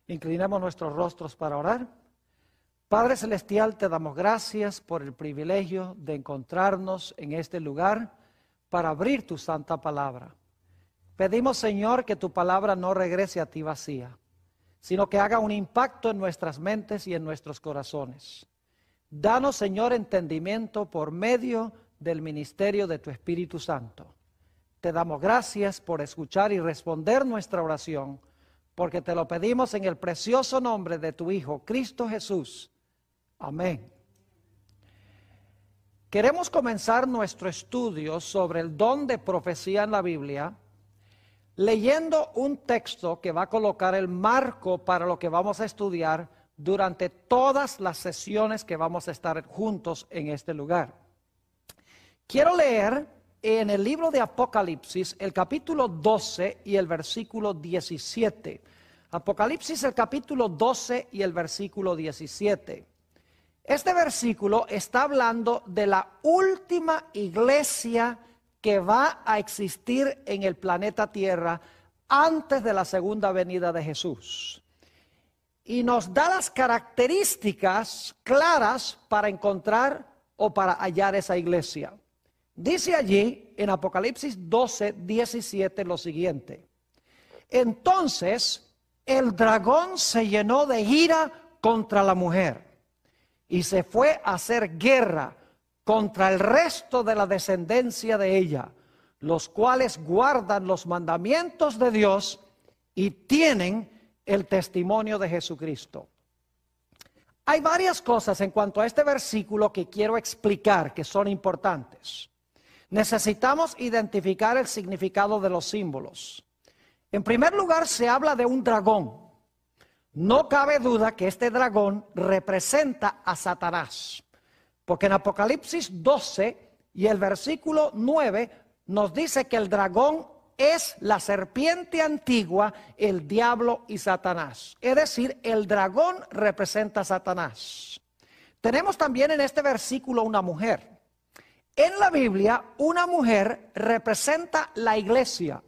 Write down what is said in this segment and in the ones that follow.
Inclinemos nuestros rostros para orar. Padre Celestial, te damos gracias por el privilegio de encontrarnos en este lugar para abrir tu santa palabra. Pedimos, Señor, que tu palabra no regrese a ti vacía, sino que haga un impacto en nuestras mentes y en nuestros corazones. Danos, Señor, entendimiento por medio del ministerio de tu Espíritu Santo. Te damos gracias por escuchar y responder nuestra oración, porque te lo pedimos en el precioso nombre de tu Hijo, Cristo Jesús. Amén. Queremos comenzar nuestro estudio sobre el don de profecía en la Biblia, leyendo un texto que va a colocar el marco para lo que vamos a estudiar durante todas las sesiones que vamos a estar juntos en este lugar. Quiero leer en el libro de Apocalipsis el capítulo 12 y el versículo 17. Apocalipsis el capítulo 12 y el versículo 17. Este versículo está hablando de la última iglesia que va a existir en el planeta Tierra antes de la segunda venida de Jesús. Y nos da las características claras para encontrar o para hallar esa iglesia. Dice allí en Apocalipsis 12, 17 lo siguiente: entonces el dragón se llenó de ira contra la mujer y se fue a hacer guerra contra el resto de la descendencia de ella, los cuales guardan los mandamientos de Dios y tienen el testimonio de Jesucristo. Hay varias cosas en cuanto a este versículo que quiero explicar que son importantes. Necesitamos identificar el significado de los símbolos. En primer lugar, se habla de un dragón. No cabe duda que este dragón representa a Satanás, porque en Apocalipsis 12 y el versículo 9 nos dice que el dragón es la serpiente antigua, el diablo y Satanás. Es decir, el dragón representa a Satanás. Tenemos también en este versículo una mujer. En la Biblia, una mujer representa la iglesia.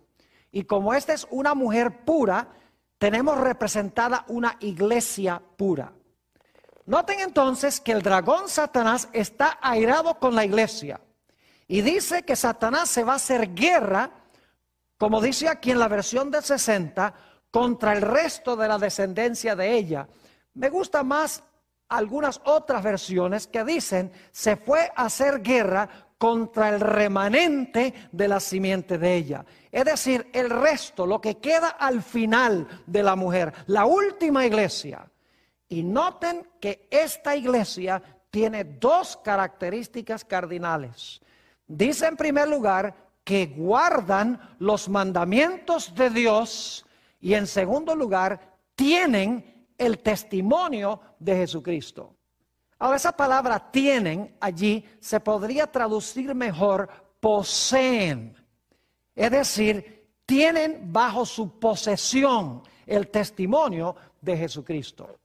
Y como esta es una mujer pura, tenemos representada una iglesia pura. Noten entonces que el dragón Satanás está airado con la iglesia. Y dice que Satanás se va a hacer guerra, como dice aquí en la versión del 60, contra el resto de la descendencia de ella. Me gusta más algunas otras versiones que dicen se fue a hacer guerra contra el remanente de la simiente de ella. Es decir, el resto, lo que queda al final de la mujer, la última iglesia. Y noten que esta iglesia tiene dos características cardinales. Dice en primer lugar que guardan los mandamientos de Dios y en segundo lugar tienen el testimonio de Jesucristo. Ahora, esa palabra tienen allí se podría traducir mejor poseen. Es decir, tienen bajo su posesión el testimonio de Jesucristo.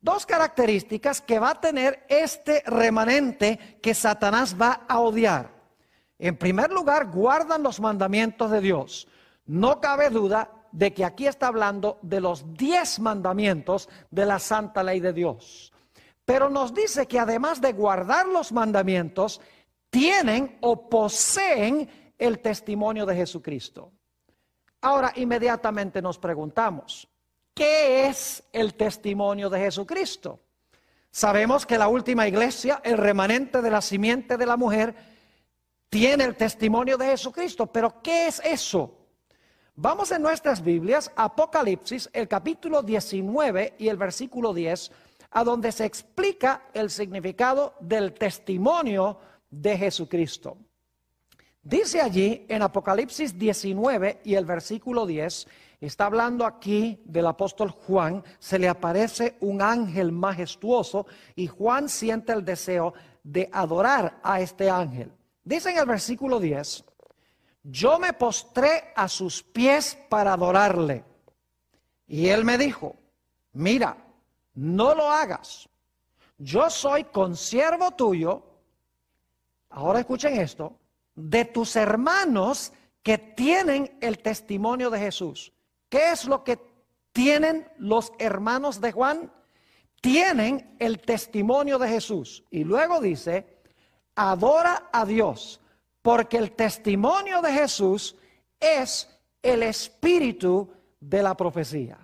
Dos características que va a tener este remanente que Satanás va a odiar. En primer lugar, guardan los mandamientos de Dios. No cabe duda de que aquí está hablando de los 10 mandamientos de la santa ley de Dios. Pero nos dice que además de guardar los mandamientos, tienen o poseen el testimonio de Jesucristo. Ahora inmediatamente nos preguntamos, ¿qué es el testimonio de Jesucristo? Sabemos que la última iglesia, el remanente de la simiente de la mujer, tiene el testimonio de Jesucristo. ¿Pero qué es eso? Vamos en nuestras Biblias, Apocalipsis, el capítulo 19 y el versículo 10, a donde se explica el significado del testimonio de Jesucristo. Dice allí en Apocalipsis 19 y el versículo 10, está hablando aquí del apóstol Juan, se le aparece un ángel majestuoso y Juan siente el deseo de adorar a este ángel. Dice en el versículo 10, yo me postré a sus pies para adorarle. Y él me dijo, mira, no lo hagas. Yo soy consiervo tuyo. Ahora escuchen esto. De tus hermanos que tienen el testimonio de Jesús. ¿Qué es lo que tienen los hermanos de Juan? Tienen el testimonio de Jesús. Y luego dice, adora a Dios, porque el testimonio de Jesús es el espíritu de la profecía.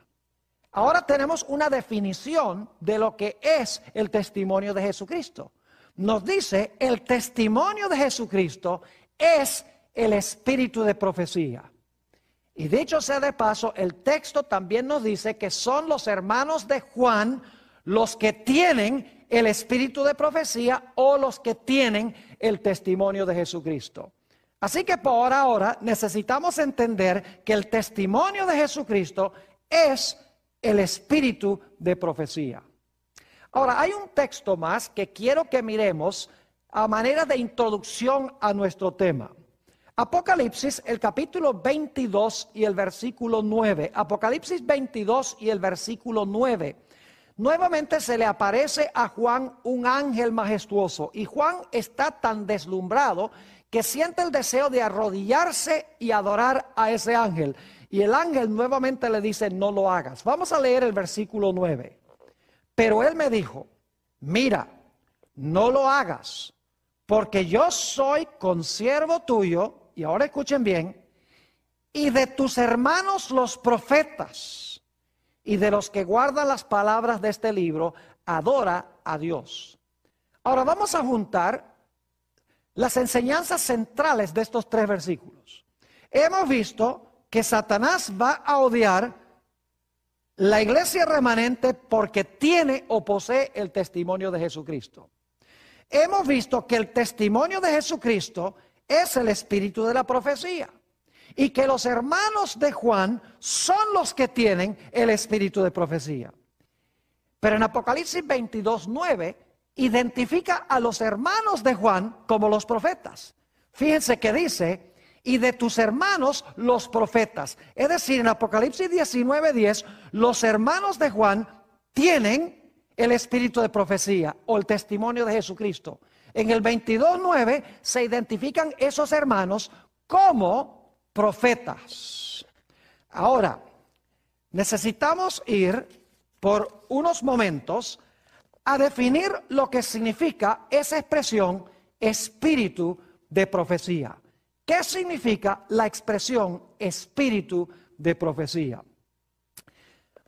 Ahora tenemos una definición de lo que es el testimonio de Jesucristo. Nos dice, el testimonio de Jesucristo es el espíritu de profecía. Y dicho sea de paso, el texto también nos dice que son los hermanos de Juan los que tienen el espíritu de profecía o los que tienen el testimonio de Jesucristo. Así que por ahora necesitamos entender que el testimonio de Jesucristo es el espíritu de profecía. Ahora, hay un texto más que quiero que miremos a manera de introducción a nuestro tema. Apocalipsis, el capítulo 22 y el versículo 9. Apocalipsis 22 y el versículo 9. Nuevamente se le aparece a Juan un ángel majestuoso y Juan está tan deslumbrado que siente el deseo de arrodillarse y adorar a ese ángel. Y el ángel nuevamente le dice, no lo hagas. Vamos a leer el versículo 9. Pero él me dijo, mira, no lo hagas, porque yo soy consiervo tuyo, y ahora escuchen bien, y de tus hermanos los profetas, y de los que guardan las palabras de este libro, adora a Dios. Ahora vamos a juntar las enseñanzas centrales de estos tres versículos. Hemos visto que Satanás va a odiar la iglesia remanente porque tiene o posee el testimonio de Jesucristo. Hemos visto que el testimonio de Jesucristo es el espíritu de la profecía y que los hermanos de Juan son los que tienen el espíritu de profecía. Pero en Apocalipsis 22:9 identifica a los hermanos de Juan como los profetas. Fíjense que dice, y de tus hermanos los profetas. Es decir, en Apocalipsis 19:10, los hermanos de Juan tienen el espíritu de profecía o el testimonio de Jesucristo. En el 22:9 se identifican esos hermanos como profetas. Ahora, necesitamos ir por unos momentos a definir lo que significa esa expresión espíritu de profecía. ¿Qué significa la expresión espíritu de profecía?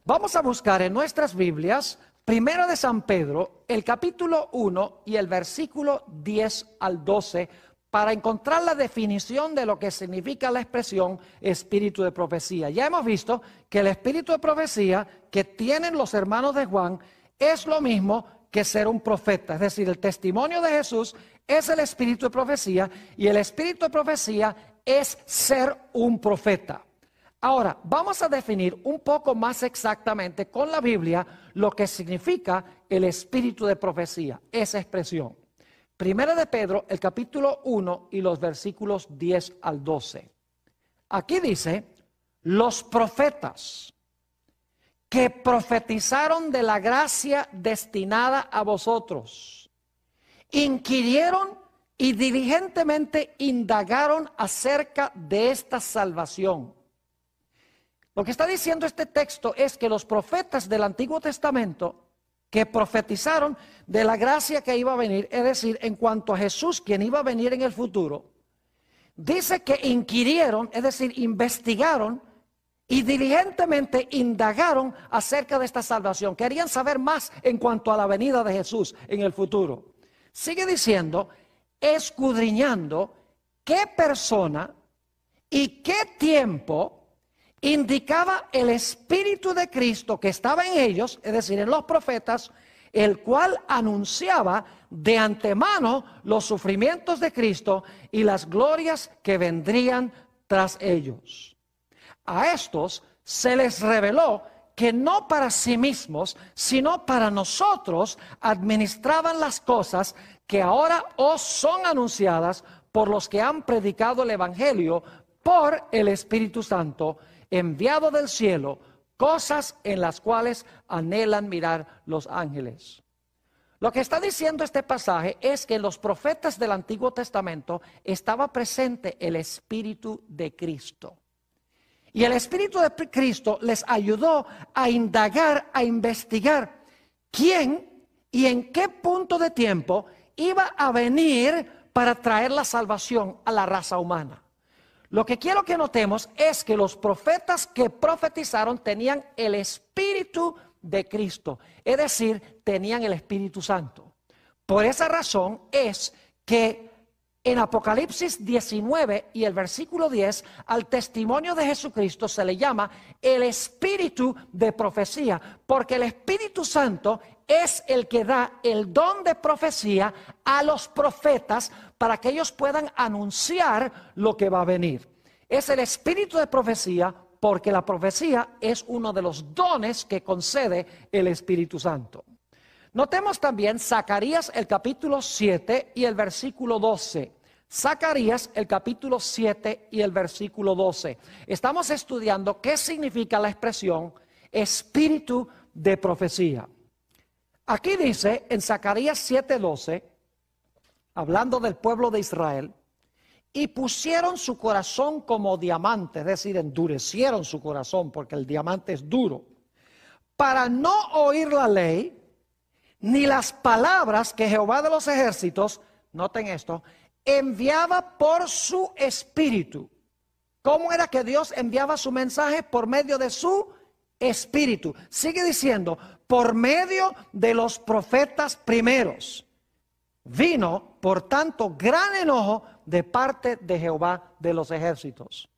Vamos a buscar en nuestras Biblias, Primera de San Pedro, el capítulo 1 y el versículo 10 al 12, para encontrar la definición de lo que significa la expresión espíritu de profecía. Ya hemos visto que el espíritu de profecía que tienen los hermanos de Juan es lo mismo que ser un profeta, es decir, el testimonio de Jesús es el espíritu de profecía y el espíritu de profecía es ser un profeta. Ahora, vamos a definir un poco más exactamente con la Biblia lo que significa el espíritu de profecía, esa expresión. Primera de Pedro, el capítulo 1 y los versículos 10 al 12. Aquí dice, los profetas que profetizaron de la gracia destinada a vosotros, inquirieron y diligentemente indagaron acerca de esta salvación. Lo que está diciendo este texto es que los profetas del Antiguo Testamento que profetizaron de la gracia que iba a venir, es decir, en cuanto a Jesús, quien iba a venir en el futuro, dice que inquirieron, es decir, investigaron y diligentemente indagaron acerca de esta salvación. Querían saber más en cuanto a la venida de Jesús en el futuro. Sigue diciendo, escudriñando qué persona y qué tiempo indicaba el Espíritu de Cristo que estaba en ellos, es decir, en los profetas, el cual anunciaba de antemano los sufrimientos de Cristo y las glorias que vendrían tras ellos. A estos se les reveló que no para sí mismos, sino para nosotros administraban las cosas que ahora os son anunciadas por los que han predicado el Evangelio por el Espíritu Santo, enviado del cielo, cosas en las cuales anhelan mirar los ángeles. Lo que está diciendo este pasaje es que en los profetas del Antiguo Testamento estaba presente el Espíritu de Cristo. Y el Espíritu de Cristo les ayudó a indagar, a investigar quién y en qué punto de tiempo iba a venir para traer la salvación a la raza humana. Lo que quiero que notemos es que los profetas que profetizaron tenían el Espíritu de Cristo, es decir, tenían el Espíritu Santo. Por esa razón es que en Apocalipsis 19 y el versículo 10, al testimonio de Jesucristo se le llama el Espíritu de profecía, porque el Espíritu Santo es el que da el don de profecía a los profetas para que ellos puedan anunciar lo que va a venir. Es el Espíritu de profecía porque la profecía es uno de los dones que concede el Espíritu Santo. Notemos también Zacarías el capítulo 7 y el versículo 12. Zacarías el capítulo 7 y el versículo 12. Estamos estudiando qué significa la expresión Espíritu de profecía. Aquí dice en Zacarías 7:12, hablando del pueblo de Israel, y pusieron su corazón como diamante, es decir, endurecieron su corazón porque el diamante es duro, para no oír la ley, ni las palabras que Jehová de los ejércitos, noten esto, enviaba por su espíritu. ¿Cómo era que Dios enviaba su mensaje? Por medio de su espíritu. Sigue diciendo, por medio de los profetas primeros. Vino, por tanto, gran enojo de parte de Jehová de los ejércitos.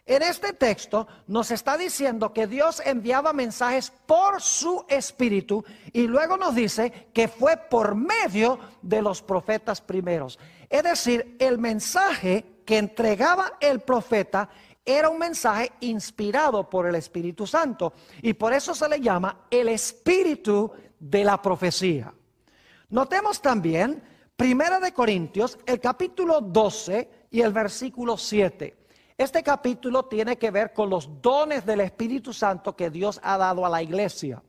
En este texto nos está diciendo que Dios enviaba mensajes por su espíritu y luego nos dice que fue por medio de los profetas primeros. Es decir, el mensaje que entregaba el profeta era un mensaje inspirado por el Espíritu Santo y por eso se le llama el espíritu de la profecía. Notemos también 1 de Corintios, el capítulo 12 y el versículo 7. Este capítulo tiene que ver con los dones del Espíritu Santo que Dios ha dado a la iglesia.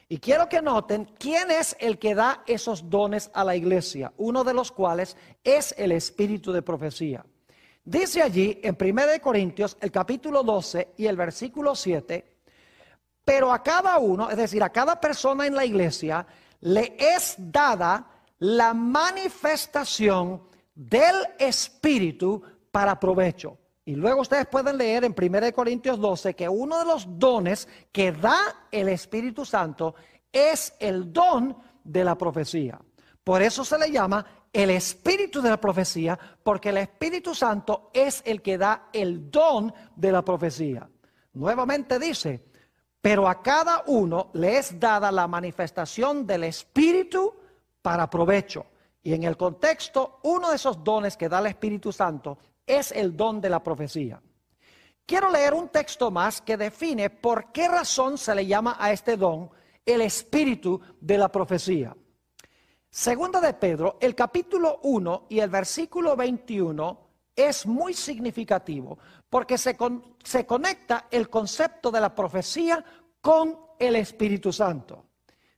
Y quiero que noten quién es el que da esos dones a la iglesia, uno de los cuales es el Espíritu de profecía. Dice allí en 1 de Corintios, el capítulo 12 y el versículo 7, pero a cada uno, es decir, a cada persona en la iglesia, le es dada la manifestación del Espíritu para provecho. Y luego ustedes pueden leer en 1 Corintios 12 que uno de los dones que da el Espíritu Santo es el don de la profecía. Por eso se le llama el Espíritu de la profecía, porque el Espíritu Santo es el que da el don de la profecía. Nuevamente dice, pero a cada uno le es dada la manifestación del Espíritu para provecho. Y en el contexto, uno de esos dones que da el Espíritu Santo es el don de la profecía. Quiero leer un texto más que define por qué razón se le llama a este don el espíritu de la profecía. Segunda de Pedro, el capítulo 1 y el versículo 21 es muy significativo porque se conecta el concepto de la profecía con el Espíritu Santo.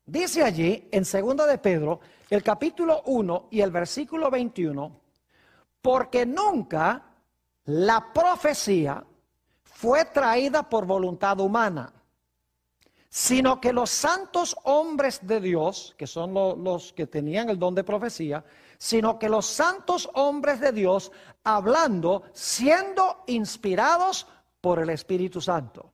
Dice allí en Segunda de Pedro, el capítulo 1 y el versículo 21, porque nunca la profecía fue traída por voluntad humana, sino que los santos hombres de Dios, que son los que tenían el don de profecía, sino que los santos hombres de Dios hablando, siendo inspirados por el Espíritu Santo.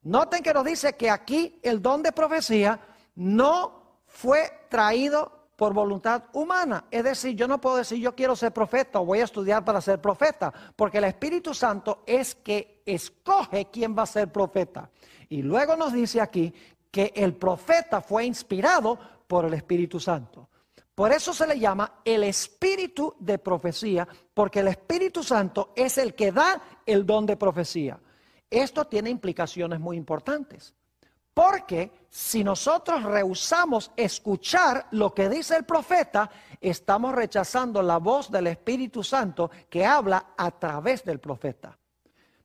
Noten que nos dice que aquí el don de profecía no fue traído por voluntad humana. Es decir, yo no puedo decir yo quiero ser profeta o voy a estudiar para ser profeta, porque el Espíritu Santo es que escoge quién va a ser profeta. Y luego nos dice aquí que el profeta fue inspirado por el Espíritu Santo. Por eso se le llama el espíritu de profecía, porque el Espíritu Santo es el que da el don de profecía. Esto tiene implicaciones muy importantes. Porque si nosotros rehusamos escuchar lo que dice el profeta, estamos rechazando la voz del Espíritu Santo que habla a través del profeta.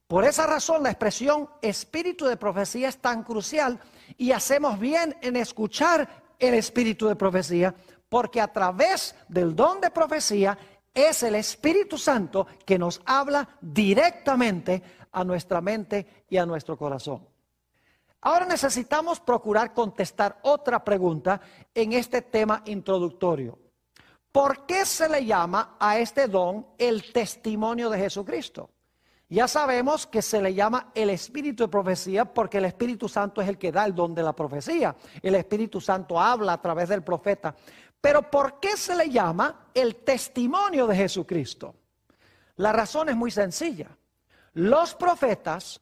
Por esa razón la expresión espíritu de profecía es tan crucial y hacemos bien en escuchar el espíritu de profecía, porque a través del don de profecía es el Espíritu Santo que nos habla directamente a nuestra mente y a nuestro corazón. Ahora necesitamos procurar contestar otra pregunta en este tema introductorio. ¿Por qué se le llama a este don el testimonio de Jesucristo? Ya sabemos que se le llama el espíritu de profecía porque el Espíritu Santo es el que da el don de la profecía. El Espíritu Santo habla a través del profeta. Pero ¿por qué se le llama el testimonio de Jesucristo? La razón es muy sencilla. Los profetas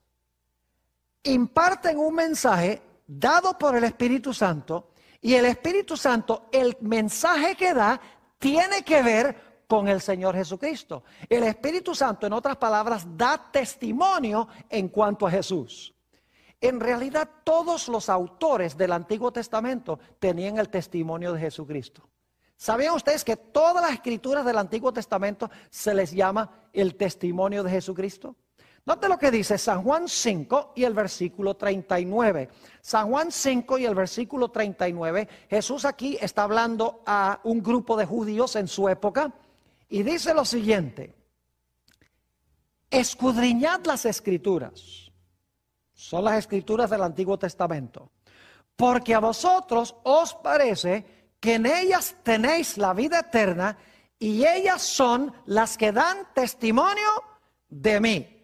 imparten un mensaje dado por el Espíritu Santo y el Espíritu Santo, el mensaje que da, tiene que ver con el Señor Jesucristo. El Espíritu Santo, en otras palabras, da testimonio en cuanto a Jesús. En realidad, todos los autores del Antiguo Testamento tenían el testimonio de Jesucristo. ¿Sabían ustedes que todas las escrituras del Antiguo Testamento se les llama el testimonio de Jesucristo? Note lo que dice San Juan 5 y el versículo 39. San Juan 5 y el versículo 39, Jesús aquí está hablando a un grupo de judíos en su época y dice lo siguiente: escudriñad las escrituras, son las escrituras del Antiguo Testamento, porque a vosotros os parece que en ellas tenéis la vida eterna y ellas son las que dan testimonio de mí.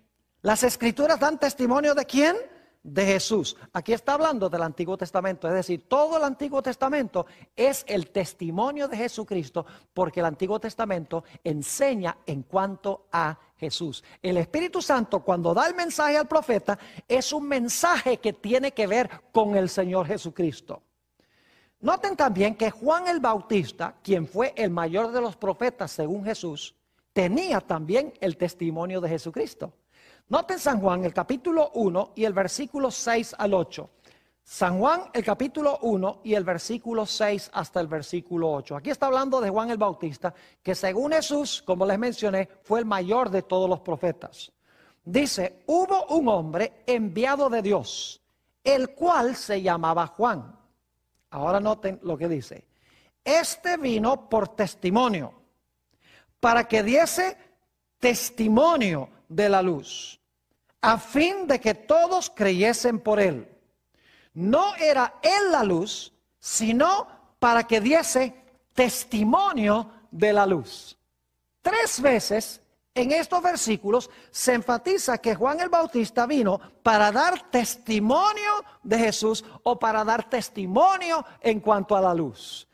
Las escrituras dan testimonio ¿de quién? De Jesús. Aquí está hablando del Antiguo Testamento, es decir, todo el Antiguo Testamento es el testimonio de Jesucristo, porque el Antiguo Testamento enseña en cuanto a Jesús. El Espíritu Santo, cuando da el mensaje al profeta, es un mensaje que tiene que ver con el Señor Jesucristo. Noten también que Juan el Bautista, quien fue el mayor de los profetas según Jesús, tenía también el testimonio de Jesucristo. Noten San Juan el capítulo 1 y el versículo 6 al 8. San Juan el capítulo 1 y el versículo 6 hasta el versículo 8. Aquí está hablando de Juan el Bautista, que según Jesús, como les mencioné, fue el mayor de todos los profetas. Dice: hubo un hombre enviado de Dios, el cual se llamaba Juan. Ahora noten lo que dice: este vino por testimonio, para que diese testimonio de la luz, a fin de que todos creyesen por él. No era él la luz, sino para que diese testimonio de la luz. 3 veces en estos versículos se enfatiza que Juan el Bautista vino para dar testimonio de Jesús o para dar testimonio en cuanto a la luz.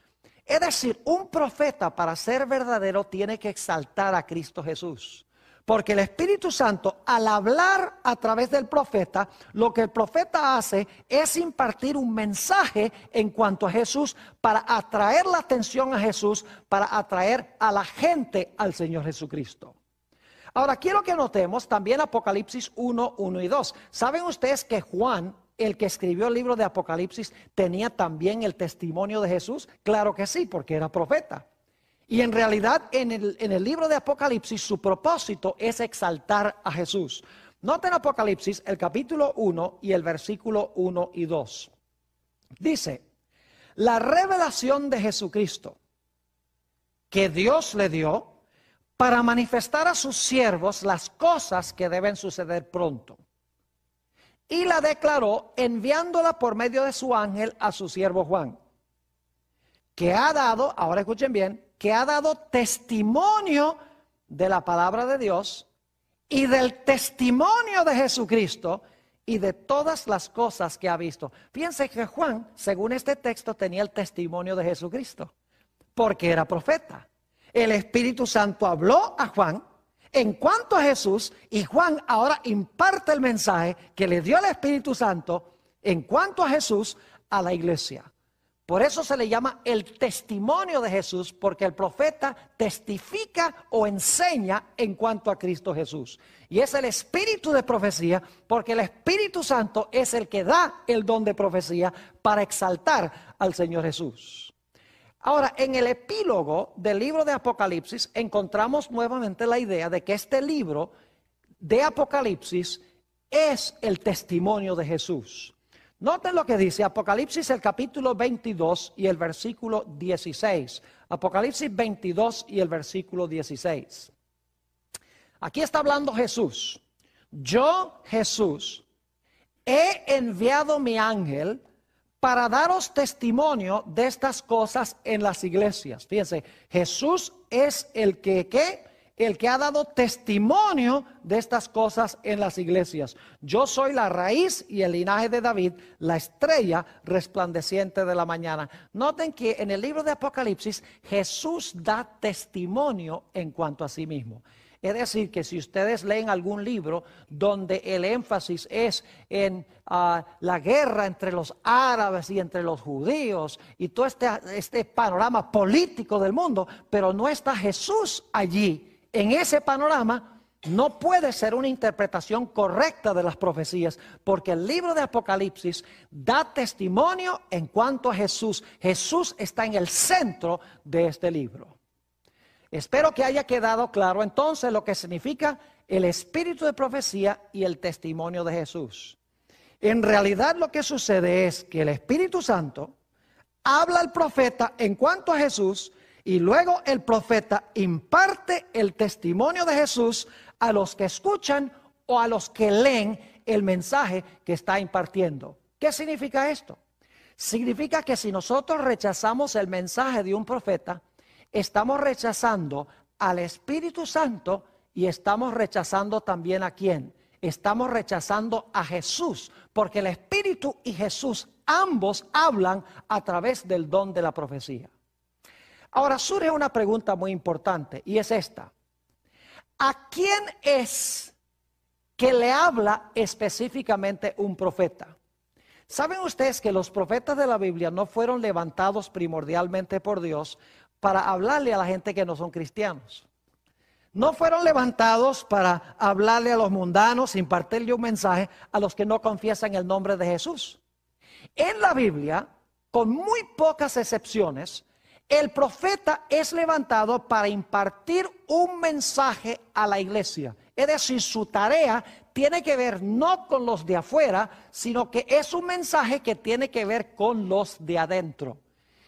Es decir, un profeta, para ser verdadero, tiene que exaltar a Cristo Jesús. Porque el Espíritu Santo, al hablar a través del profeta, lo que el profeta hace es impartir un mensaje en cuanto a Jesús, para atraer la atención a Jesús, para atraer a la gente al Señor Jesucristo. Ahora, quiero que notemos también Apocalipsis 1, 1 y 2. ¿Saben ustedes que Juan, el que escribió el libro de Apocalipsis, tenía también el testimonio de Jesús? Claro que sí, porque era profeta. Y en realidad en el libro de Apocalipsis su propósito es exaltar a Jesús. Noten Apocalipsis el capítulo 1 y el versículo 1 y 2. Dice: la revelación de Jesucristo que Dios le dio para manifestar a sus siervos las cosas que deben suceder pronto. Y la declaró enviándola por medio de su ángel a su siervo Juan, que ha dado, ahora escuchen bien, que ha dado testimonio de la palabra de Dios y del testimonio de Jesucristo y de todas las cosas que ha visto. Fíjense que Juan, según este texto, tenía el testimonio de Jesucristo, porque era profeta. El Espíritu Santo habló a Juan en cuanto a Jesús, y Juan ahora imparte el mensaje que le dio el Espíritu Santo en cuanto a Jesús a la iglesia. Por eso se le llama el testimonio de Jesús, porque el profeta testifica o enseña en cuanto a Cristo Jesús. Y es el espíritu de profecía, porque el Espíritu Santo es el que da el don de profecía para exaltar al Señor Jesús. Ahora, en el epílogo del libro de Apocalipsis encontramos nuevamente la idea de que este libro de Apocalipsis es el testimonio de Jesús. Noten lo que dice Apocalipsis el capítulo 22 y el versículo 16. Apocalipsis 22 y el versículo 16. Aquí está hablando Jesús. yo, Jesús, he enviado mi ángel para daros testimonio de estas cosas en las iglesias. Fíjense, Jesús es el que ha dado testimonio de estas cosas en las iglesias. Yo soy la raíz y el linaje de David, la estrella resplandeciente de la mañana. Noten que en el libro de Apocalipsis Jesús da testimonio en cuanto a sí mismo. Es decir, que si ustedes leen algún libro donde el énfasis es en la guerra entre los árabes y entre los judíos y todo este panorama político del mundo, pero no está Jesús allí en ese panorama, no puede ser una interpretación correcta de las profecías, porque el libro de Apocalipsis da testimonio en cuanto a Jesús. Jesús está en el centro de este libro. Espero que haya quedado claro entonces lo que significa el espíritu de profecía y el testimonio de Jesús. En realidad lo que sucede es que el Espíritu Santo habla al profeta en cuanto a Jesús y luego el profeta imparte el testimonio de Jesús a los que escuchan o a los que leen el mensaje que está impartiendo. ¿Qué significa esto? Significa que si nosotros rechazamos el mensaje de un profeta, estamos rechazando al Espíritu Santo y estamos rechazando también ¿a quién? Estamos rechazando a Jesús, porque el Espíritu y Jesús ambos hablan a través del don de la profecía. Ahora surge una pregunta muy importante y es esta: ¿a quién es que le habla específicamente un profeta? ¿Saben ustedes que los profetas de la Biblia no fueron levantados primordialmente por Dios para hablarle a la gente que no son cristianos? No fueron levantados para hablarle a los mundanos, impartirle un mensaje a los que no confiesan el nombre de Jesús. En la Biblia, con muy pocas excepciones, el profeta es levantado para impartir un mensaje a la iglesia. Es decir, su tarea tiene que ver no con los de afuera, sino que es un mensaje que tiene que ver con los de adentro.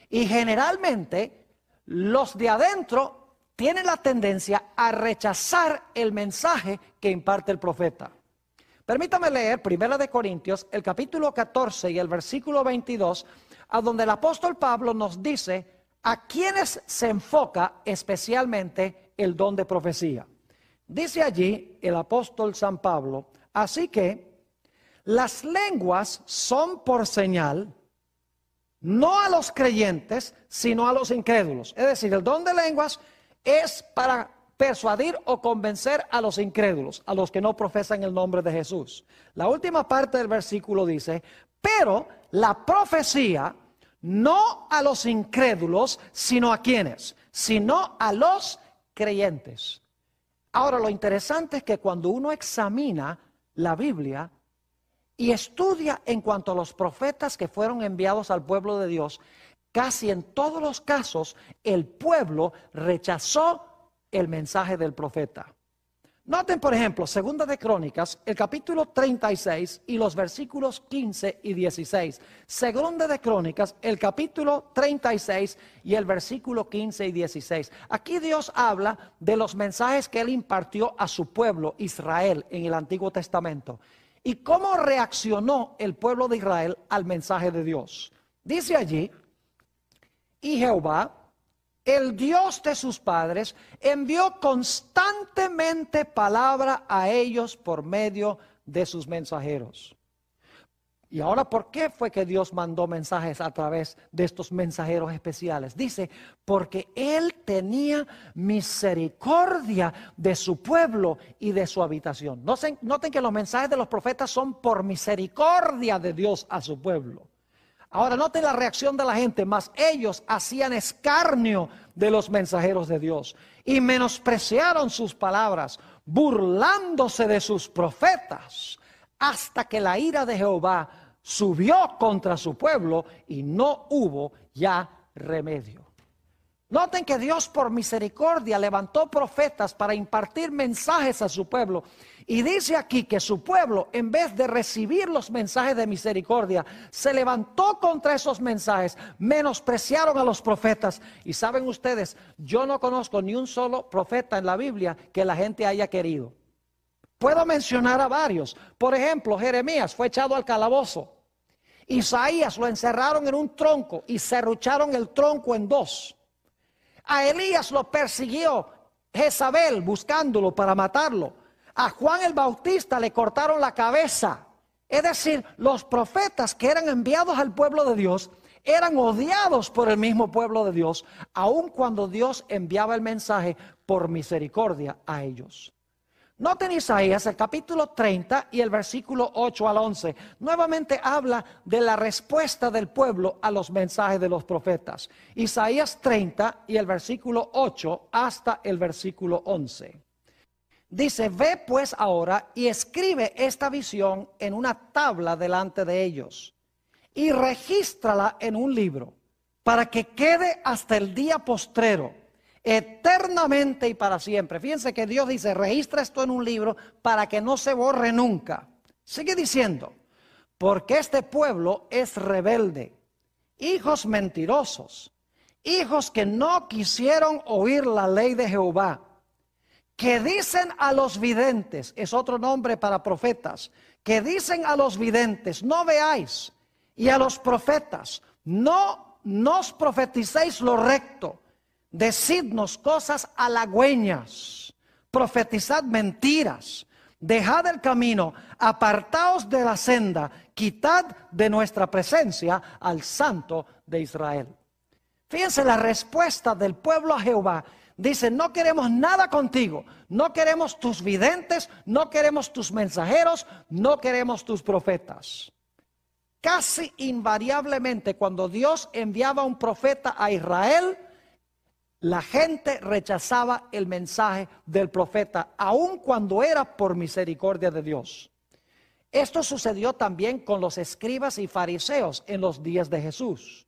Y generalmente los de adentro tienen la tendencia a rechazar el mensaje que imparte el profeta. Permítame leer 1 Corintios, el capítulo 14 y el versículo 22, a donde el apóstol Pablo nos dice a quienes se enfoca especialmente el don de profecía. Dice allí el apóstol San Pablo: así que las lenguas son por señal, no a los creyentes, sino a los incrédulos. Es decir, el don de lenguas es para persuadir o convencer a los incrédulos, a los que no profesan el nombre de Jesús. La última parte del versículo dice: pero la profecía no a los incrédulos, sino a quienes, sino a los creyentes. Ahora, lo interesante es que cuando uno examina la Biblia y estudia en cuanto a los profetas que fueron enviados al pueblo de Dios, casi en todos los casos el pueblo rechazó el mensaje del profeta. Noten, por ejemplo, Segunda de Crónicas, el capítulo 36 y los versículos 15 y 16. Segunda de Crónicas, el capítulo 36 y el versículo 15 y 16. Aquí Dios habla de los mensajes que Él impartió a su pueblo Israel en el Antiguo Testamento. Y cómo reaccionó el pueblo de Israel al mensaje de Dios. Dice allí: y Jehová, el Dios de sus padres, envió constantemente palabra a ellos por medio de sus mensajeros. Y ahora, ¿por qué fue que Dios mandó mensajes a través de estos mensajeros especiales? Dice: porque Él tenía misericordia de su pueblo y de su habitación. Noten que los mensajes de los profetas son por misericordia de Dios a su pueblo. Ahora noten la reacción de la gente: mas ellos hacían escarnio de los mensajeros de Dios y menospreciaron sus palabras, burlándose de sus profetas, hasta que la ira de Jehová subió contra su pueblo y no hubo ya remedio. Noten que Dios por misericordia levantó profetas para impartir mensajes a su pueblo. Y dice aquí que su pueblo, en vez de recibir los mensajes de misericordia, se levantó contra esos mensajes, menospreciaron a los profetas. Y saben ustedes, yo no conozco ni un solo profeta en la Biblia que la gente haya querido. Puedo mencionar a varios. Por ejemplo, Jeremías fue echado al calabozo. Isaías lo encerraron en un tronco y serrucharon el tronco en dos. A Elías lo persiguió Jezabel buscándolo para matarlo. A Juan el Bautista le cortaron la cabeza. Es decir, los profetas que eran enviados al pueblo de Dios eran odiados por el mismo pueblo de Dios, aun cuando Dios enviaba el mensaje por misericordia a ellos. Noten Isaías, el capítulo 30 y el versículo 8 al 11. Nuevamente habla de la respuesta del pueblo a los mensajes de los profetas. Isaías 30 y el versículo 8 hasta el versículo 11. Dice, ve pues ahora y escribe esta visión en una tabla delante de ellos y regístrala en un libro para que quede hasta el día postrero, eternamente y para siempre. Fíjense que Dios dice, registra esto en un libro para que no se borre nunca. Sigue diciendo, porque este pueblo es rebelde, hijos mentirosos, hijos que no quisieron oír la ley de Jehová, que dicen a los videntes, es otro nombre para profetas, que dicen a los videntes, no veáis, y a los profetas, no nos profeticéis lo recto, decidnos cosas halagüeñas, profetizad mentiras, dejad el camino, apartaos de la senda, quitad de nuestra presencia al Santo de Israel. Fíjense la respuesta del pueblo a Jehová. Dice, no queremos nada contigo, no queremos tus videntes, no queremos tus mensajeros, no queremos tus profetas. Casi invariablemente cuando Dios enviaba un profeta a Israel, la gente rechazaba el mensaje del profeta, aun cuando era por misericordia de Dios. Esto sucedió también con los escribas y fariseos en los días de Jesús.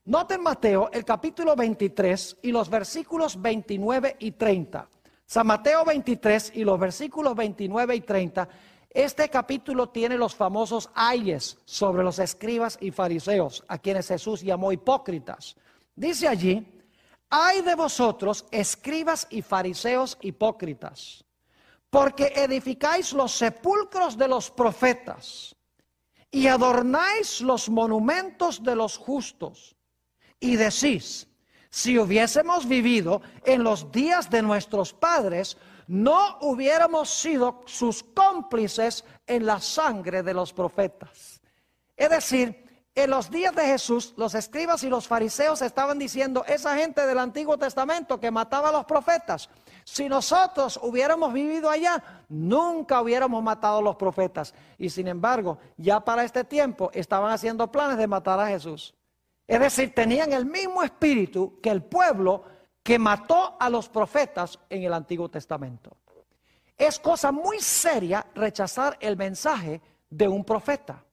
Noten Mateo, el capítulo 23 y los versículos 29 y 30. San Mateo 23 y los versículos 29 y 30. Este capítulo tiene los famosos ayes sobre los escribas y fariseos, a quienes Jesús llamó hipócritas. Dice allí, ay de vosotros, escribas y fariseos hipócritas, porque edificáis los sepulcros de los profetas y adornáis los monumentos de los justos. Y decís, si hubiésemos vivido en los días de nuestros padres, no hubiéramos sido sus cómplices en la sangre de los profetas. Es decir, en los días de Jesús, los escribas y los fariseos estaban diciendo, esa gente del Antiguo Testamento que mataba a los profetas, si nosotros hubiéramos vivido allá, nunca hubiéramos matado a los profetas. Y sin embargo, ya para este tiempo estaban haciendo planes de matar a Jesús. Es decir, tenían el mismo espíritu que el pueblo que mató a los profetas en el Antiguo Testamento. Es cosa muy seria rechazar el mensaje de un profeta.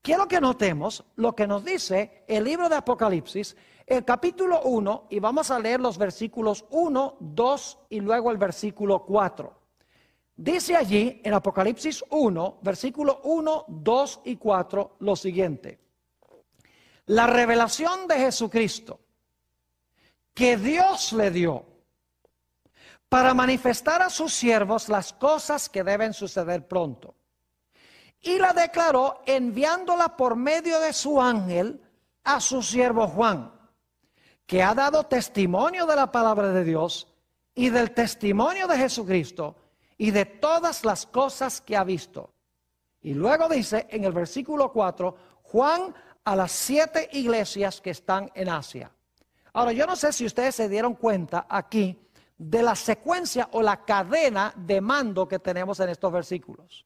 Quiero que notemos lo que nos dice el libro de Apocalipsis, el capítulo 1, y vamos a leer los versículos 1, 2 y luego el versículo 4. Dice allí en Apocalipsis 1, versículo 1, 2 y 4 lo siguiente. La revelación de Jesucristo que Dios le dio para manifestar a sus siervos las cosas que deben suceder pronto. Y la declaró enviándola por medio de su ángel a su siervo Juan, que ha dado testimonio de la palabra de Dios y del testimonio de Jesucristo y de todas las cosas que ha visto. Y luego dice en el versículo 4, Juan a las 7 iglesias que están en Asia. Ahora, yo no sé si ustedes se dieron cuenta aquí de la secuencia o la cadena de mando que tenemos en estos versículos.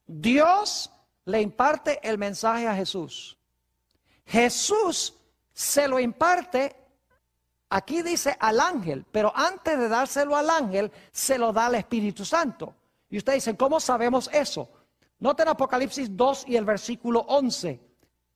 Dios le imparte el mensaje a Jesús. Jesús se lo imparte, aquí dice al ángel, pero antes de dárselo al ángel, se lo da al Espíritu Santo. Y ustedes dicen, ¿cómo sabemos eso? Noten Apocalipsis 2 y el versículo 11.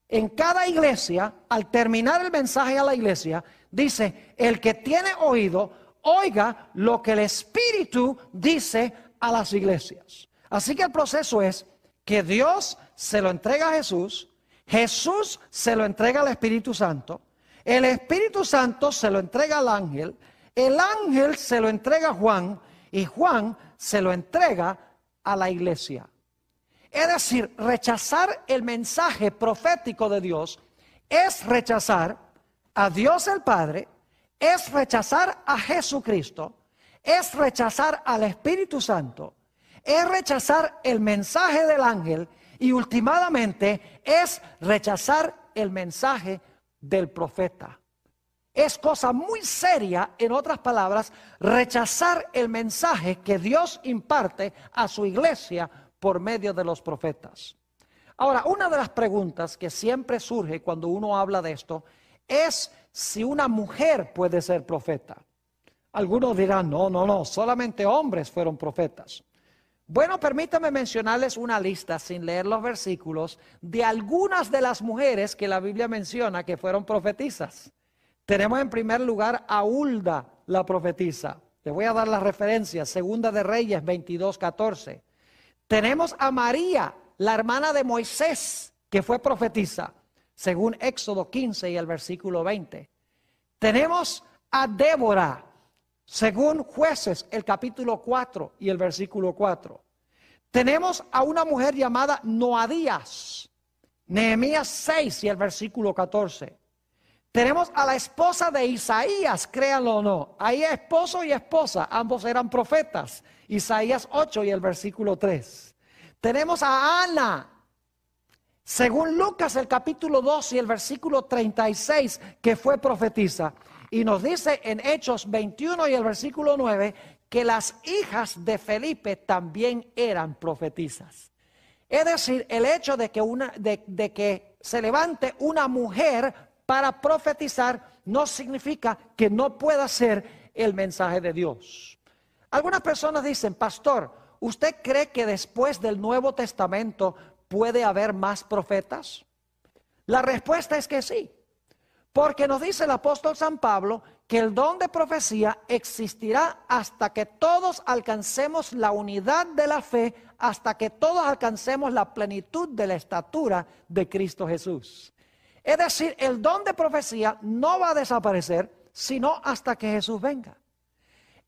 En cada iglesia, al terminar el mensaje a la iglesia, dice, el que tiene oído, oiga lo que el Espíritu dice a las iglesias. Así que el proceso es que Dios se lo entrega a Jesús, Jesús se lo entrega al Espíritu Santo, el Espíritu Santo se lo entrega al ángel, el ángel se lo entrega a Juan y Juan se lo entrega a la iglesia. Es decir, rechazar el mensaje profético de Dios es rechazar a Dios el Padre, es rechazar a Jesucristo, es rechazar al Espíritu Santo, es rechazar el mensaje del ángel y últimamente es rechazar el mensaje del profeta. Es cosa muy seria, en otras palabras, rechazar el mensaje que Dios imparte a su iglesia por medio de los profetas. Ahora, una de las preguntas que siempre surge cuando uno habla de esto es si una mujer puede ser profeta. Algunos dirán, no, solamente hombres fueron profetas. Bueno, permítame mencionarles una lista, sin leer los versículos, de algunas de las mujeres que la Biblia menciona que fueron profetisas. Tenemos en primer lugar a Hulda, la profetisa. Les voy a dar las referencias, Segunda de Reyes 22:14. Tenemos a María, la hermana de Moisés, que fue profetisa, según Éxodo 15 y el versículo 20. Tenemos a Débora, según Jueces, el capítulo 4 y el versículo 4. Tenemos a una mujer llamada Noadías, Nehemías 6 y el versículo 14. Tenemos a la esposa de Isaías, créanlo o no. Ahí esposo y esposa, ambos eran profetas. Isaías 8 y el versículo 3. Tenemos a Ana, según Lucas el capítulo 2 y el versículo 36, que fue profetisa. Y nos dice en Hechos 21 y el versículo 9 que las hijas de Felipe también eran profetisas. Es decir, el hecho de que se levante una mujer para profetizar no significa que no pueda ser el mensaje de Dios. Algunas personas dicen, pastor, ¿usted cree que después del Nuevo Testamento puede haber más profetas? La respuesta es que sí. Porque nos dice el apóstol San Pablo que el don de profecía existirá hasta que todos alcancemos la unidad de la fe, hasta que todos alcancemos la plenitud de la estatura de Cristo Jesús. Es decir, el don de profecía no va a desaparecer, sino hasta que Jesús venga.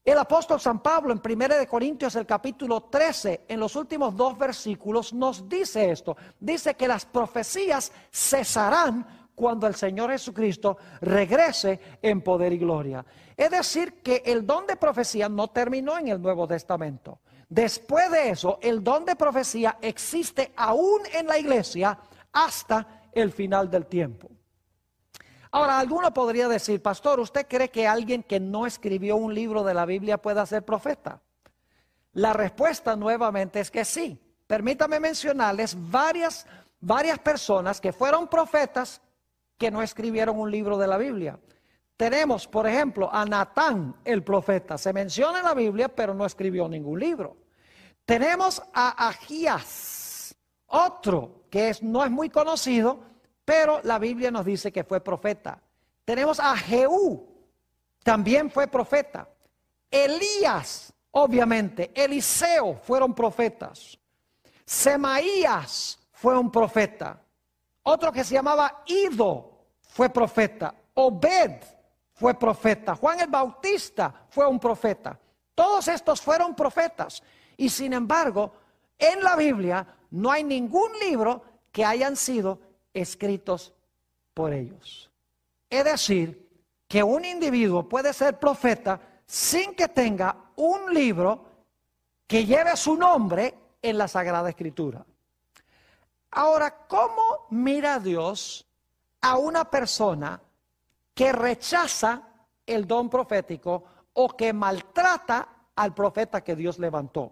El apóstol San Pablo en 1 Corintios el capítulo 13, en los últimos 2 versículos, nos dice esto. Dice que las profecías cesarán cuando el Señor Jesucristo regrese en poder y gloria. Es decir, que el don de profecía no terminó en el Nuevo Testamento. Después de eso, el don de profecía existe aún en la iglesia hasta el final del tiempo. Ahora, alguno podría decir, pastor, ¿usted cree que alguien que no escribió un libro de la Biblia pueda ser profeta? La respuesta nuevamente es que sí. Permítame mencionarles varias personas que fueron profetas que no escribieron un libro de la Biblia. Tenemos, por ejemplo, a Natán, el profeta. Se menciona en la Biblia, pero no escribió ningún libro. Tenemos a Agías, otro que no es muy conocido, pero la Biblia nos dice que fue profeta. Tenemos a Jehú, también fue profeta. Elías, obviamente. Eliseo fueron profetas. Semaías fue un profeta. Otro que se llamaba Ido fue profeta. Obed fue profeta. Juan el Bautista fue un profeta. Todos estos fueron profetas. Y sin embargo, en la Biblia no hay ningún libro que hayan sido escritos por ellos. Es decir, que un individuo puede ser profeta sin que tenga un libro que lleve su nombre en la Sagrada Escritura. Ahora, ¿cómo mira Dios a una persona que rechaza el don profético o que maltrata al profeta que Dios levantó?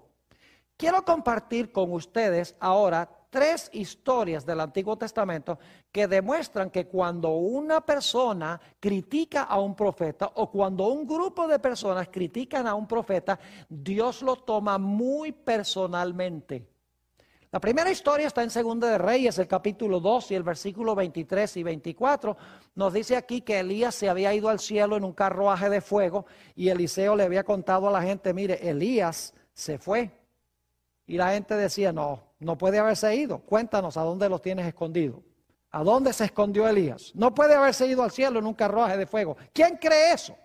Quiero compartir con ustedes ahora 3 historias del Antiguo Testamento que demuestran que cuando una persona critica a un profeta o cuando un grupo de personas critican a un profeta, Dios lo toma muy personalmente. La primera historia está en Segunda de Reyes, el capítulo 2 y el versículo 23 y 24. Nos dice aquí que Elías se había ido al cielo en un carruaje de fuego y Eliseo le había contado a la gente, mire, Elías se fue. Y la gente decía, no puede haberse ido. Cuéntanos a dónde los tienes escondido. ¿A dónde se escondió Elías? No puede haberse ido al cielo en un carruaje de fuego. ¿Quién cree eso?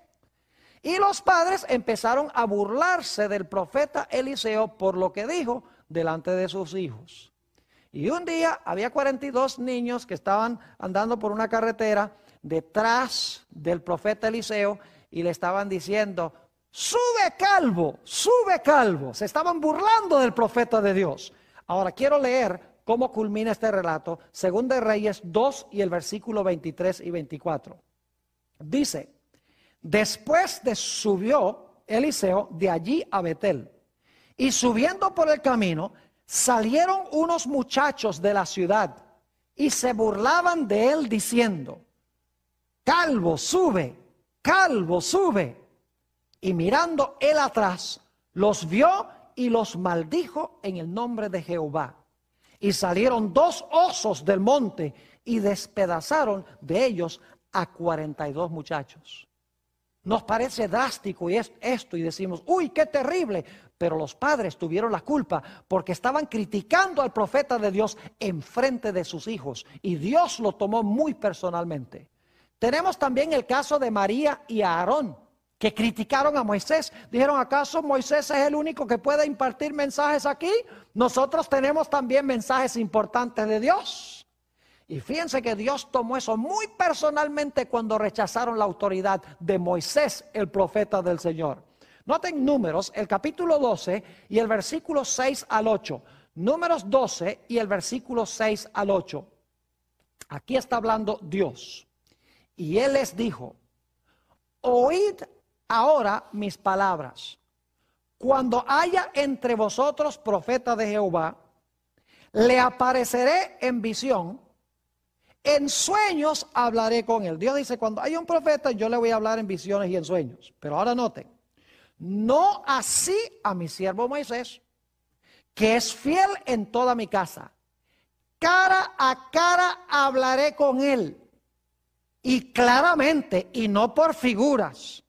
Y los padres empezaron a burlarse del profeta Eliseo por lo que dijo delante de sus hijos. Y un día había 42 niños que estaban andando por una carretera detrás del profeta Eliseo y le estaban diciendo: sube calvo, sube calvo. Se estaban burlando del profeta de Dios. Ahora quiero leer cómo culmina este relato, según de Reyes 2 y el versículo 23 y 24. Dice: después subió Eliseo de allí a Betel, y subiendo por el camino, salieron unos muchachos de la ciudad y se burlaban de él diciendo: calvo, sube, calvo, sube. Y mirando él atrás, los vio y los maldijo en el nombre de Jehová. Y salieron 2 osos del monte y despedazaron de ellos a 42 muchachos. Nos parece drástico y esto y decimos: uy, qué terrible. Pero los padres tuvieron la culpa porque estaban criticando al profeta de Dios en frente de sus hijos, y Dios lo tomó muy personalmente. Tenemos también el caso de María y Aarón, que criticaron a Moisés. Dijeron: ¿acaso Moisés es el único que puede impartir mensajes aquí? Nosotros tenemos también mensajes importantes de Dios. Y fíjense que Dios tomó eso muy personalmente cuando rechazaron la autoridad de Moisés, el profeta del Señor. Noten Números, el capítulo 12 y el versículo 6 al 8. Números 12 y el versículo 6 al 8. Aquí está hablando Dios. Y Él les dijo: oíd ahora mis palabras. Cuando haya entre vosotros profeta de Jehová, le apareceré en visión. En sueños hablaré con él. Dios dice: cuando haya un profeta, yo le voy a hablar en visiones y en sueños. Pero ahora noten: no así a mi siervo Moisés, que es fiel en toda mi casa. Cara a cara hablaré con él, y claramente, y no por figuras.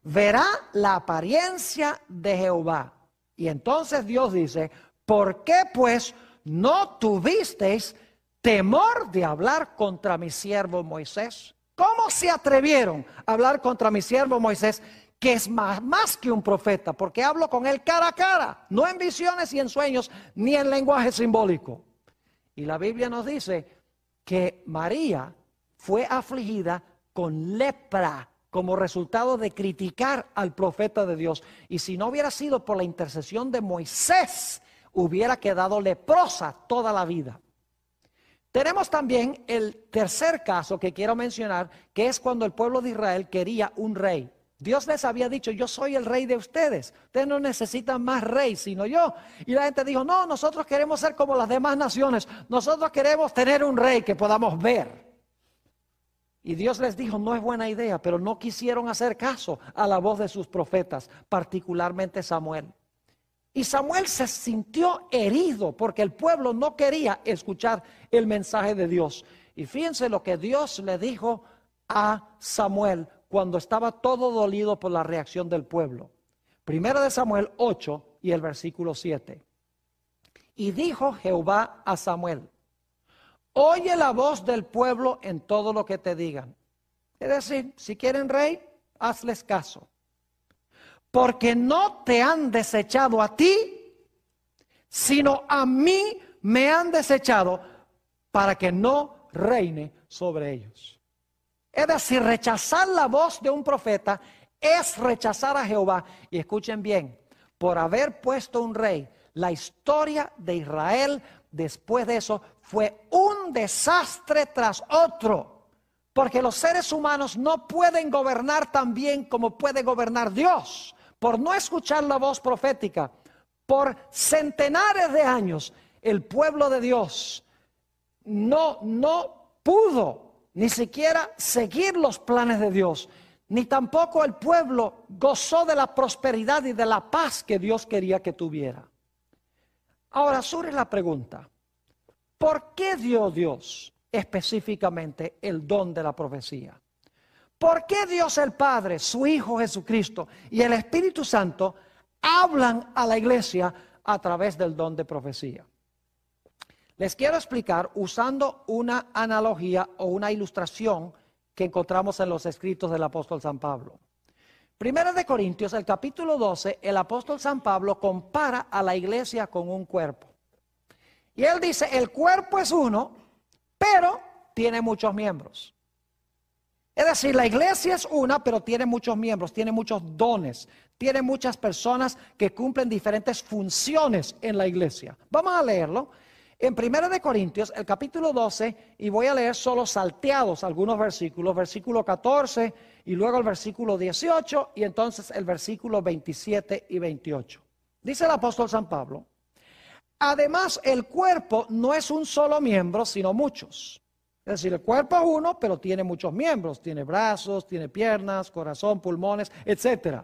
Verá la apariencia de Jehová. Y entonces Dios dice: ¿por qué pues no tuvisteis temor de hablar contra mi siervo Moisés? ¿Cómo se atrevieron a hablar contra mi siervo Moisés, que es más que un profeta? Porque hablo con él cara a cara, no en visiones y en sueños, ni en lenguaje simbólico. Y la Biblia nos dice que María fue afligida con lepra como resultado de criticar al profeta de Dios. Y si no hubiera sido por la intercesión de Moisés, hubiera quedado leprosa toda la vida. Tenemos también el tercer caso que quiero mencionar, que es cuando el pueblo de Israel quería un rey. Dios les había dicho: yo soy el rey de ustedes, ustedes no necesitan más rey sino yo. Y la gente dijo: no, nosotros queremos ser como las demás naciones, nosotros queremos tener un rey que podamos ver. Y Dios les dijo: no es buena idea, pero no quisieron hacer caso a la voz de sus profetas, particularmente Samuel. Y Samuel se sintió herido porque el pueblo no quería escuchar el mensaje de Dios. Y fíjense lo que Dios le dijo a Samuel cuando estaba todo dolido por la reacción del pueblo. Primera de Samuel 8 y el versículo 7. Y dijo Jehová a Samuel: oye la voz del pueblo en todo lo que te digan. Es decir, si quieren rey, hazles caso. Porque no te han desechado a ti, sino a mí me han desechado para que no reine sobre ellos. Es decir, rechazar la voz de un profeta es rechazar a Jehová. Y escuchen bien: por haber puesto un rey, la historia de Israel después de eso fue un desastre tras otro. Porque los seres humanos no pueden gobernar tan bien como puede gobernar Dios. Por no escuchar la voz profética, por centenares de años, el pueblo de Dios no pudo ni siquiera seguir los planes de Dios, ni tampoco el pueblo gozó de la prosperidad y de la paz que Dios quería que tuviera. Ahora surge la pregunta: ¿por qué dio Dios específicamente el don de la profecía? ¿Por qué Dios el Padre, su Hijo Jesucristo y el Espíritu Santo hablan a la iglesia a través del don de profecía? Les quiero explicar usando una analogía o una ilustración que encontramos en los escritos del apóstol San Pablo. Primera de Corintios, el capítulo 12, el apóstol San Pablo compara a la iglesia con un cuerpo. Y él dice, el cuerpo es uno, pero tiene muchos miembros. Es decir, la iglesia es una, pero tiene muchos miembros, tiene muchos dones, tiene muchas personas que cumplen diferentes funciones en la iglesia. Vamos a leerlo en 1 de Corintios, el capítulo 12, y voy a leer solo salteados algunos versículos, versículo 14 y luego el versículo 18 y entonces el versículo 27 y 28. Dice el apóstol San Pablo, además el cuerpo no es un solo miembro, sino muchos. Es decir, el cuerpo es uno, pero tiene muchos miembros. Tiene brazos, tiene piernas, corazón, pulmones, etc.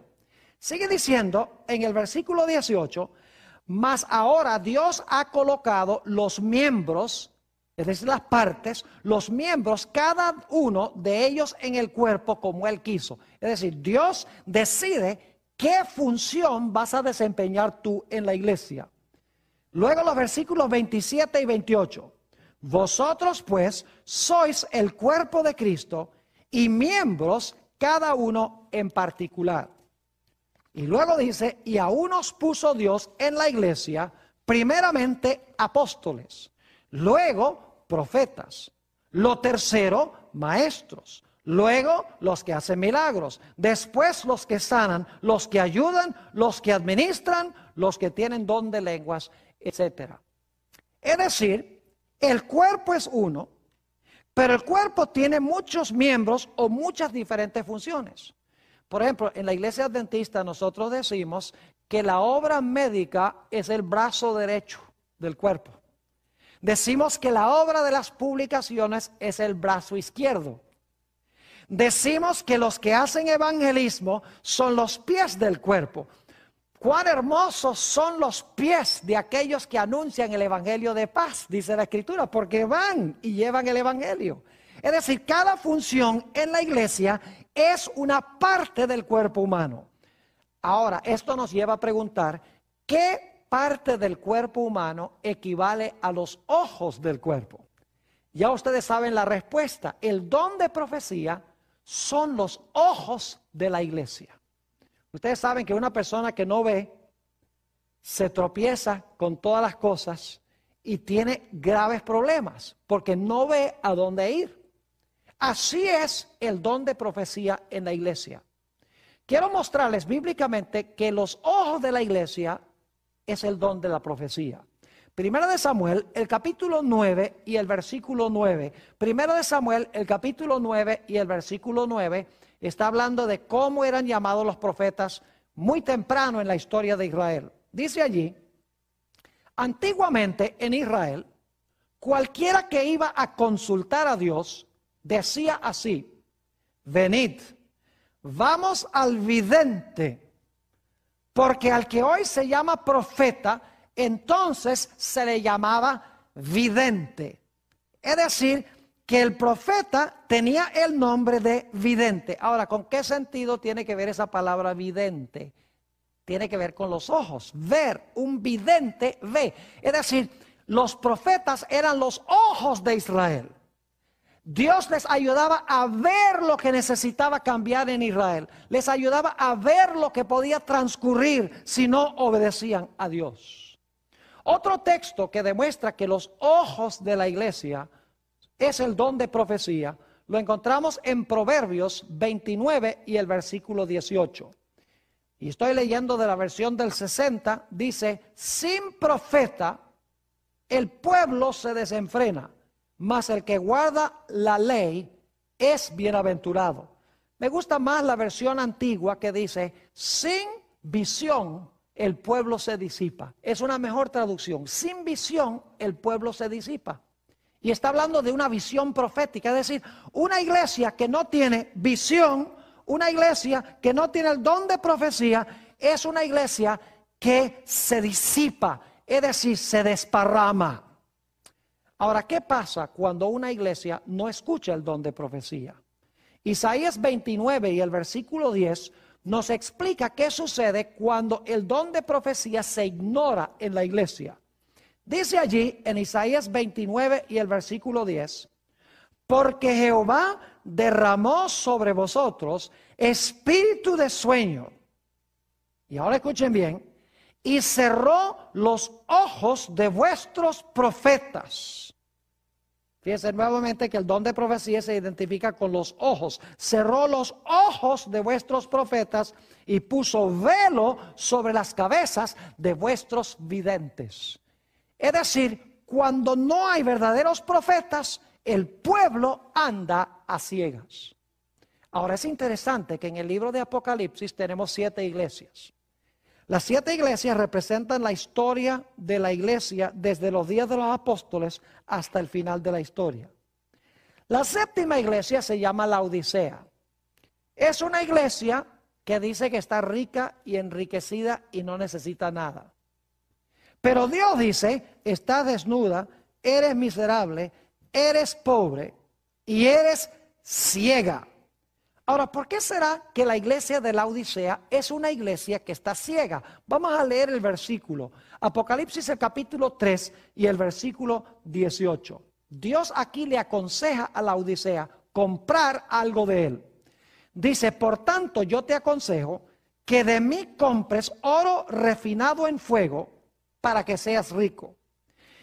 Sigue diciendo en el versículo 18, mas ahora Dios ha colocado los miembros, es decir, las partes, los miembros, cada uno de ellos en el cuerpo como Él quiso. Es decir, Dios decide qué función vas a desempeñar tú en la iglesia. Luego los versículos 27 y 28. Vosotros pues sois el cuerpo de Cristo y miembros cada uno en particular. Y luego dice, y a unos puso Dios en la iglesia, primeramente apóstoles, luego profetas, lo tercero maestros, luego los que hacen milagros, después los que sanan, los que ayudan, los que administran, los que tienen don de lenguas, etc. Es decir, el cuerpo es uno, pero el cuerpo tiene muchos miembros o muchas diferentes funciones. Por ejemplo, en la iglesia adventista nosotros decimos que la obra médica es el brazo derecho del cuerpo. Decimos que la obra de las publicaciones es el brazo izquierdo. Decimos que los que hacen evangelismo son los pies del cuerpo. Cuán hermosos son los pies de aquellos que anuncian el evangelio de paz, dice la escritura, porque van y llevan el evangelio. Es decir, cada función en la iglesia es una parte del cuerpo humano. Ahora, esto nos lleva a preguntar, ¿qué parte del cuerpo humano equivale a los ojos del cuerpo? Ya ustedes saben la respuesta. El don de profecía son los ojos de la iglesia. Ustedes saben que una persona que no ve se tropieza con todas las cosas y tiene graves problemas porque no ve a dónde ir. Así es el don de profecía en la iglesia. Quiero mostrarles bíblicamente que los ojos de la iglesia es el don de la profecía. Primera de Samuel, el capítulo 9 y el versículo 9. Primera de Samuel, el capítulo 9 y el versículo 9 está hablando de cómo eran llamados los profetas muy temprano en la historia de Israel. Dice allí, antiguamente en Israel, cualquiera que iba a consultar a Dios decía así, venid, vamos al vidente, porque al que hoy se llama profeta, entonces se le llamaba vidente. Es decir, que el profeta tenía el nombre de vidente. Ahora, ¿con qué sentido tiene que ver esa palabra vidente? Tiene que ver con los ojos. Ver, un vidente ve. Es decir, los profetas eran los ojos de Israel. Dios les ayudaba a ver lo que necesitaba cambiar en Israel. Les ayudaba a ver lo que podía transcurrir si no obedecían a Dios. Otro texto que demuestra que los ojos de la iglesia es el don de profecía, lo encontramos en Proverbios 29 y el versículo 18. Y estoy leyendo de la versión del 60, dice, sin profeta el pueblo se desenfrena, mas el que guarda la ley es bienaventurado. Me gusta más la versión antigua que dice, sin visión el pueblo se disipa. Es una mejor traducción. Sin visión el pueblo se disipa. Y está hablando de una visión profética, es decir, una iglesia que no tiene visión, una iglesia que no tiene el don de profecía, es una iglesia que se disipa, es decir, se desparrama. Ahora, ¿qué pasa cuando una iglesia no escucha el don de profecía? Isaías 29 y el versículo 10 nos explica qué sucede cuando el don de profecía se ignora en la iglesia. Dice allí en Isaías 29 y el versículo 10, porque Jehová derramó sobre vosotros espíritu de sueño. Y ahora escuchen bien. Y cerró los ojos de vuestros profetas. Fíjense nuevamente que el don de profecía se identifica con los ojos. Cerró los ojos de vuestros profetas y puso velo sobre las cabezas de vuestros videntes. Es decir, cuando no hay verdaderos profetas, el pueblo anda a ciegas. Ahora es interesante que en el libro de Apocalipsis tenemos 7 iglesias. Las 7 iglesias representan la historia de la iglesia desde los días de los apóstoles hasta el final de la historia. La 7ª iglesia se llama Laodicea. Es una iglesia que dice que está rica y enriquecida y no necesita nada. Pero Dios dice, estás desnuda, eres miserable, eres pobre y eres ciega. Ahora, ¿por qué será que la iglesia de Laodicea es una iglesia que está ciega? Vamos a leer el versículo. Apocalipsis, el capítulo 3 y el versículo 18. Dios aquí le aconseja a Laodicea comprar algo de él. Dice, por tanto, yo te aconsejo que de mí compres oro refinado en fuego para que seas rico,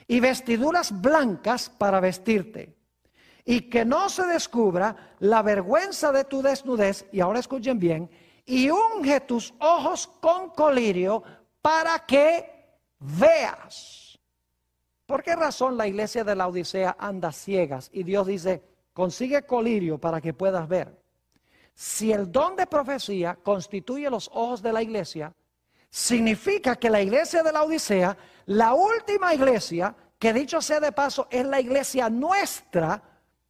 y vestiduras blancas para vestirte, y que no se descubra la vergüenza de tu desnudez, y ahora escuchen bien, y unge tus ojos con colirio para que veas. ¿Por qué razón la iglesia de Laodicea anda ciegas? Y Dios dice, consigue colirio para que puedas ver. Si el don de profecía constituye los ojos de la iglesia, significa que la iglesia de Laodicea, la última iglesia, que dicho sea de paso es la iglesia nuestra,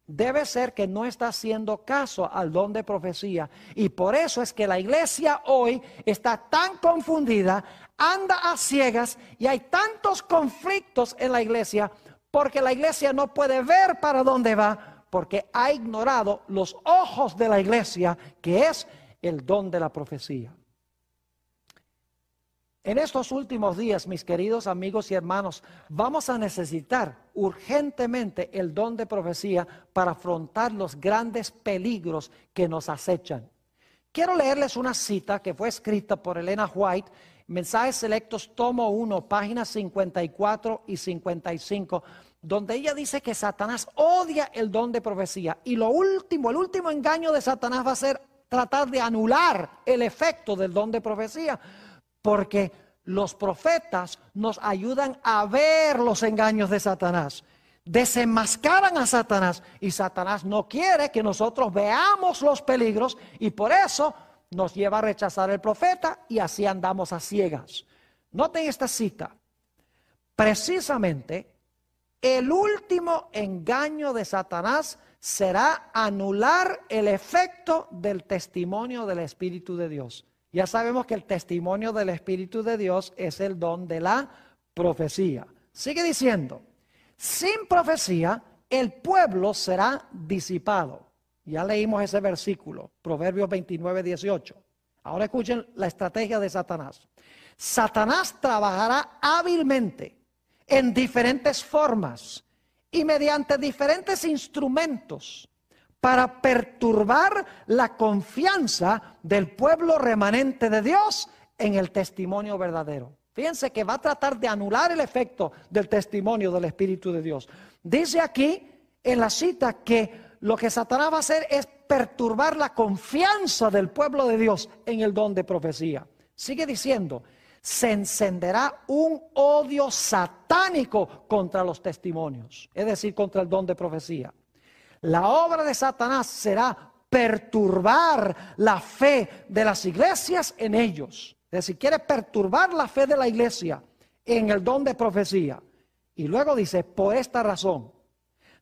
debe ser que no está haciendo caso al don de profecía. Y por eso es que la iglesia hoy está tan confundida, anda a ciegas y hay tantos conflictos en la iglesia porque la iglesia no puede ver para dónde va, porque ha ignorado los ojos de la iglesia, que es el don de la profecía. En estos últimos días, mis queridos amigos y hermanos, vamos a necesitar urgentemente el don de profecía para afrontar los grandes peligros que nos acechan. Quiero leerles una cita que fue escrita por Elena White, Mensajes Selectos, tomo 1, páginas 54 y 55, donde ella dice que Satanás odia el don de profecía. Y el último engaño de Satanás va a ser tratar de anular el efecto del don de profecía. Porque los profetas nos ayudan a ver los engaños de Satanás. Desenmascaran a Satanás. Y Satanás no quiere que nosotros veamos los peligros. Y por eso nos lleva a rechazar el profeta. Y así andamos a ciegas. Noten esta cita. Precisamente, el último engaño de Satanás será anular el efecto del testimonio del Espíritu de Dios. Ya sabemos que el testimonio del Espíritu de Dios es el don de la profecía. Sigue diciendo, sin profecía el pueblo será disipado. Ya leímos ese versículo, Proverbios 29, 18. Ahora escuchen la estrategia de Satanás. Satanás trabajará hábilmente en diferentes formas y mediante diferentes instrumentos para perturbar la confianza del pueblo remanente de Dios en el testimonio verdadero. Fíjense que va a tratar de anular el efecto del testimonio del Espíritu de Dios. Dice aquí en la cita que lo que Satanás va a hacer es perturbar la confianza del pueblo de Dios en el don de profecía. Sigue diciendo, se encenderá un odio satánico contra los testimonios, es decir, contra el don de profecía. La obra de Satanás será perturbar la fe de las iglesias en ellos. Es decir, quiere perturbar la fe de la iglesia en el don de profecía. Y luego dice, por esta razón,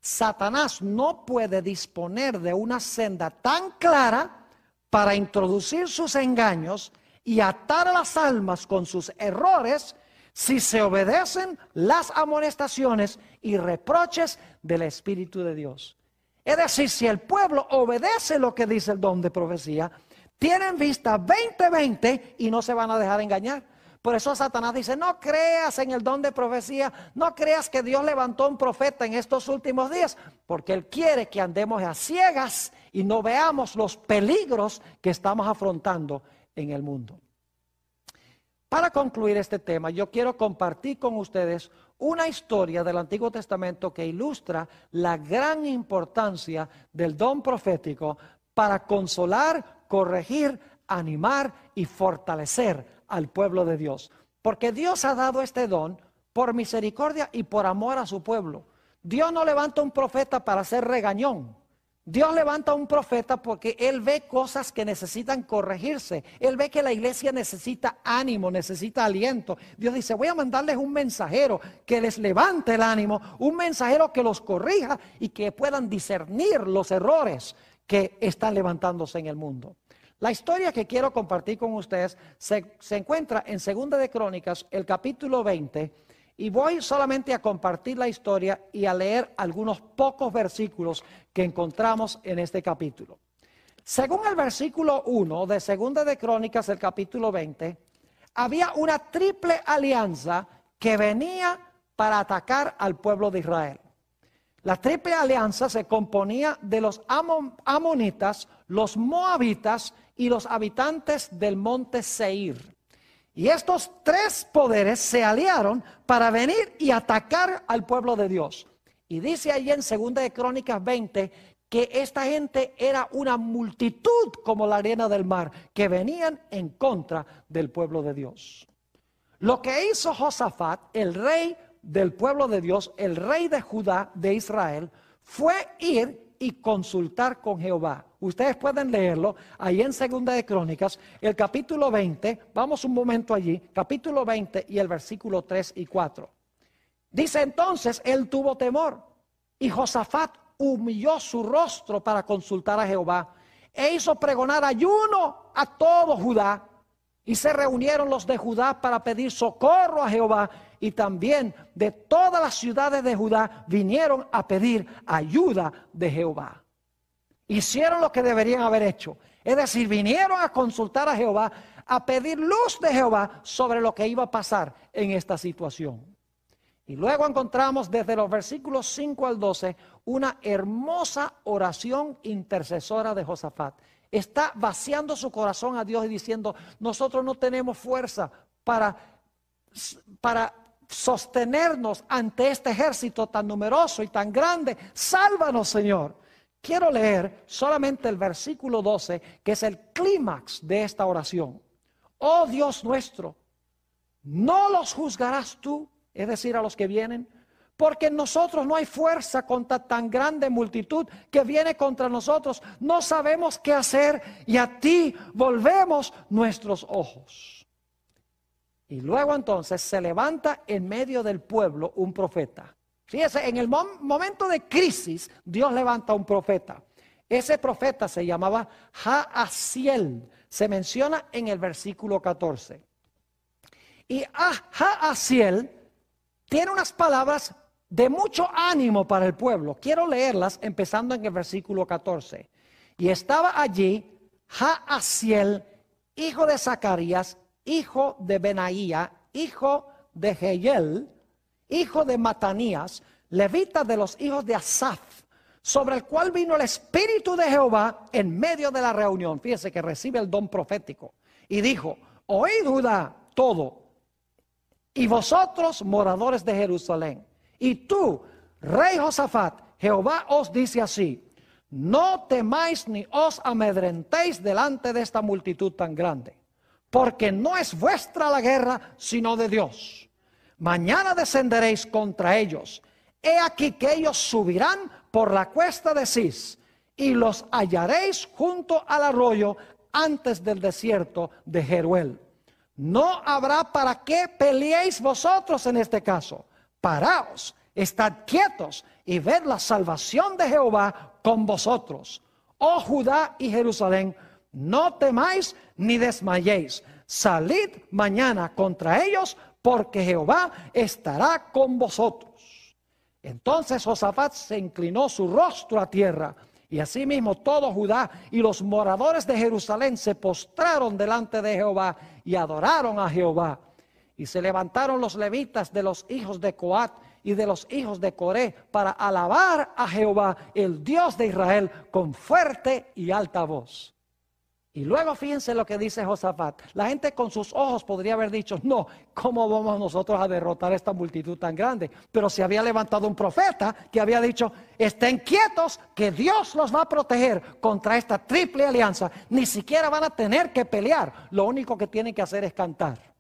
Satanás no puede disponer de una senda tan clara para introducir sus engaños y atar a las almas con sus errores si se obedecen las amonestaciones y reproches del Espíritu de Dios. Es decir, si el pueblo obedece lo que dice el don de profecía, tienen vista 20/20 y no se van a dejar engañar. Por eso Satanás dice, no creas en el don de profecía, no creas que Dios levantó un profeta en estos últimos días, porque Él quiere que andemos a ciegas y no veamos los peligros que estamos afrontando en el mundo. Para concluir este tema, yo quiero compartir con ustedes una historia del Antiguo Testamento que ilustra la gran importancia del don profético para consolar, corregir, animar y fortalecer al pueblo de Dios. Porque Dios ha dado este don por misericordia y por amor a su pueblo. Dios no levanta un profeta para ser regañón. Dios levanta un profeta porque Él ve cosas que necesitan corregirse. Él ve que la iglesia necesita ánimo, necesita aliento. Dios dice, voy a mandarles un mensajero que les levante el ánimo, un mensajero que los corrija y que puedan discernir los errores que están levantándose en el mundo. La historia que quiero compartir con ustedes se encuentra en 2 de Crónicas, el capítulo 20, y voy solamente a compartir la historia y a leer algunos pocos versículos que encontramos en este capítulo. Según el versículo 1 de 2 de Crónicas, el capítulo 20, había una triple alianza que venía para atacar al pueblo de Israel. La triple alianza se componía de los amonitas, los moabitas y los habitantes del monte Seir. Y estos tres poderes se aliaron para venir y atacar al pueblo de Dios. Y dice ahí en 2 de Crónicas 20 que esta gente era una multitud como la arena del mar, que venían en contra del pueblo de Dios. Lo que hizo Josafat, el rey del pueblo de Dios, el rey de Judá, de Israel, fue ir y consultar con Jehová. Ustedes pueden leerlo ahí en 2 de Crónicas, el capítulo 20, vamos un momento allí, capítulo 20 y el versículo 3 y 4. Dice entonces, él tuvo temor y Josafat humilló su rostro para consultar a Jehová e hizo pregonar ayuno a todo Judá. Y se reunieron los de Judá para pedir socorro a Jehová, y también de todas las ciudades de Judá vinieron a pedir ayuda de Jehová. Hicieron lo que deberían haber hecho, es decir, vinieron a consultar a Jehová, a pedir luz de Jehová sobre lo que iba a pasar en esta situación. Y luego encontramos desde los versículos 5 al 12 una hermosa oración intercesora de Josafat. Está vaciando su corazón a Dios y diciendo, nosotros no tenemos fuerza para sostenernos ante este ejército tan numeroso y tan grande. Sálvanos, Señor. Quiero leer solamente el versículo 12, que es el clímax de esta oración. Oh Dios nuestro, ¿no los juzgarás tú? Es decir, a los que vienen. Porque en nosotros no hay fuerza contra tan grande multitud que viene contra nosotros. No sabemos qué hacer y a ti volvemos nuestros ojos. Y luego entonces se levanta en medio del pueblo un profeta. Fíjese, en el momento de crisis Dios levanta un profeta. Ese profeta se llamaba Jaasiel. Se menciona en el versículo 14. Y Jaasiel tiene unas palabras de mucho ánimo para el pueblo. Quiero leerlas empezando en el versículo 14. Y estaba allí Jaasiel, hijo de Zacarías, hijo de Benaía, hijo de Jehiel, hijo de Matanías, levita de los hijos de Asaf, sobre el cual vino el Espíritu de Jehová en medio de la reunión. Fíjese que recibe el don profético. Y dijo, oíd Judá todo, y vosotros moradores de Jerusalén. Y tú, rey Josafat, Jehová os dice así, no temáis ni os amedrentéis delante de esta multitud tan grande, porque no es vuestra la guerra, sino de Dios. Mañana descenderéis contra ellos. He aquí que ellos subirán por la cuesta de Cis, y los hallaréis junto al arroyo antes del desierto de Jeruel. No habrá para qué peleéis vosotros en este caso. Paraos, estad quietos y ved la salvación de Jehová con vosotros. Oh Judá y Jerusalén, no temáis ni desmayéis. Salid mañana contra ellos, porque Jehová estará con vosotros. Entonces Josafat se inclinó su rostro a tierra, y asimismo todo Judá y los moradores de Jerusalén se postraron delante de Jehová y adoraron a Jehová. Y se levantaron los levitas de los hijos de Coat y de los hijos de Coré para alabar a Jehová, el Dios de Israel, con fuerte y alta voz. Y luego fíjense lo que dice Josafat. La gente con sus ojos podría haber dicho, no, ¿cómo vamos nosotros a derrotar a esta multitud tan grande? Pero se había levantado un profeta que había dicho, estén quietos, que Dios los va a proteger contra esta triple alianza. Ni siquiera van a tener que pelear, lo único que tienen que hacer es cantar.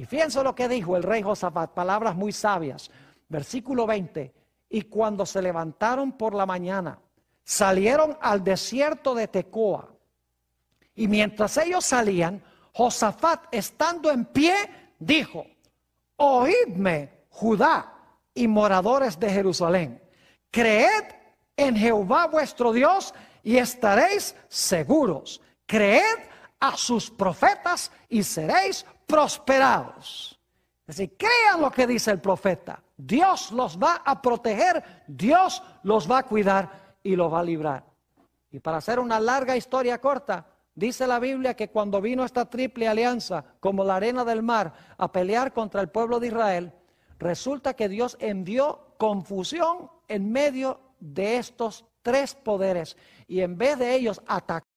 Y fíjense lo que dijo el rey Josafat, palabras muy sabias. Versículo 20, y cuando se levantaron por la mañana, salieron al desierto de Tecoa. Y mientras ellos salían, Josafat, estando en pie, dijo, oídme, Judá y moradores de Jerusalén, creed en Jehová vuestro Dios y estaréis seguros. Creed a sus profetas y seréis prosperados. Es decir, crean lo que dice el profeta. Dios los va a proteger, Dios los va a cuidar y los va a librar. Y para hacer una larga historia corta, dice la Biblia que cuando vino esta triple alianza, como la arena del mar, a pelear contra el pueblo de Israel, resulta que Dios envió confusión en medio de estos tres poderes. Y en vez de ellos atacar,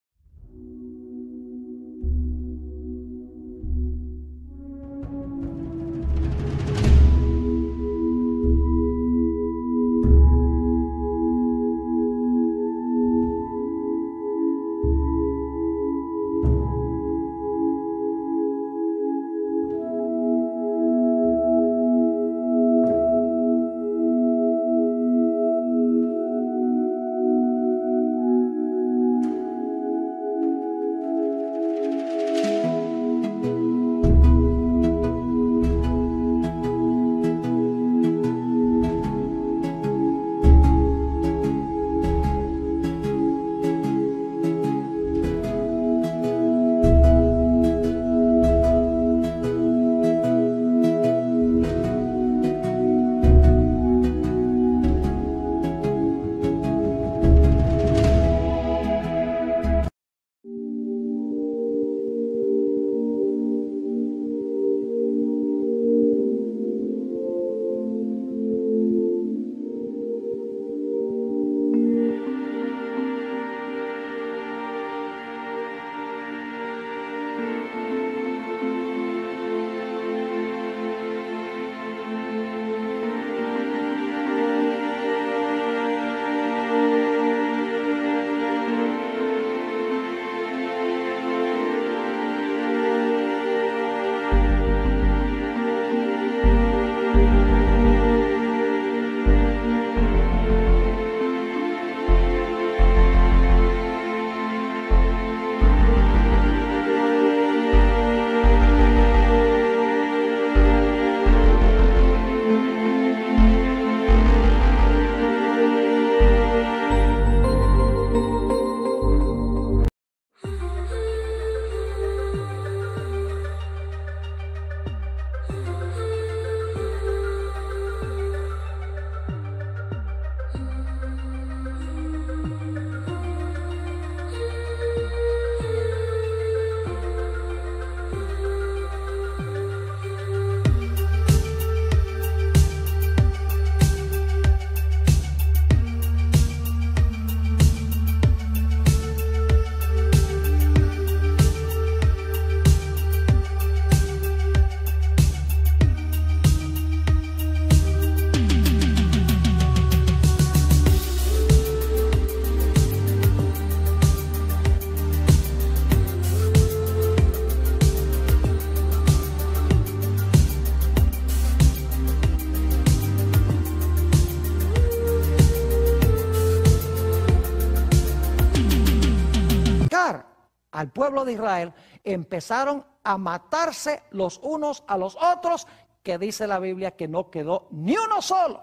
al pueblo de Israel, empezaron a matarse los unos a los otros, que dice la Biblia que no quedó ni uno solo,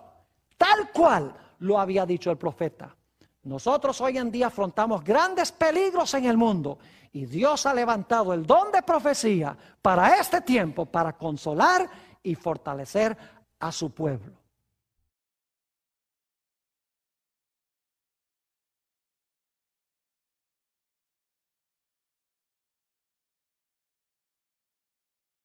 tal cual lo había dicho el profeta. Nosotros hoy en día afrontamos grandes peligros en el mundo y Dios ha levantado el don de profecía para este tiempo, para consolar y fortalecer a su pueblo.